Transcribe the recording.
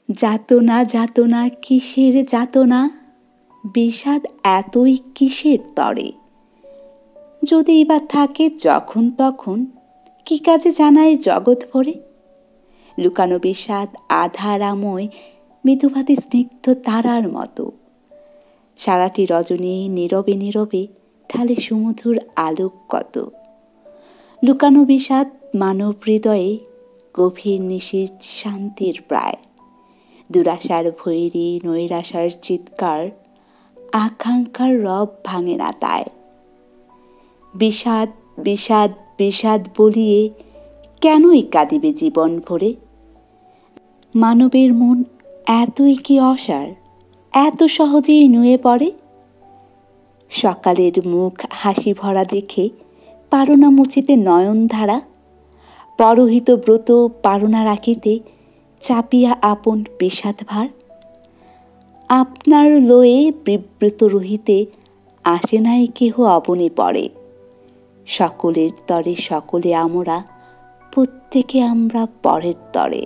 যাতনা যাতনা কিসের যাতনা, বিষাদ এতই কিসের তরে, যদি বা থাকে যখন তখন কি কাজে জানায় জগৎ ভরে। লুকানো বিষাদ আধারাময় মৃদুভাতি স্নিগ্ধ তারার মতো, সারাটি রজনী নীরবে নীরবে ঢালে সুমধুর আলোক কত। লুকানো বিষাদ মানব হৃদয়ে গভীর নিশীথ শান্তির প্রায়, দুরাশার ভৈরী নৈরাশার চিৎকার, আকাঙ্ক্ষার রব ভাঙে না তাই। বিষাদ বিষাদ বিষাদ বলিয়ে কেনই কাঁদিবে জীবন ভরে, মানবের মন এতই কি অসার, এত সহজেই নুয়ে পড়ে। সকালের মুখ হাসি ভরা দেখে পারো না মুছিতে নয়ন ধারা, পরহিত ব্রত পারো না রাখিতে চাপিয়া আপন বিষাদ ভার। আপনার লয়ে বিব্রত রহিতে আসে নাই কেহ অবনী পড়ে, সকলের তরে সকলে আমরা, প্রত্যেকে আমরা পরের তরে।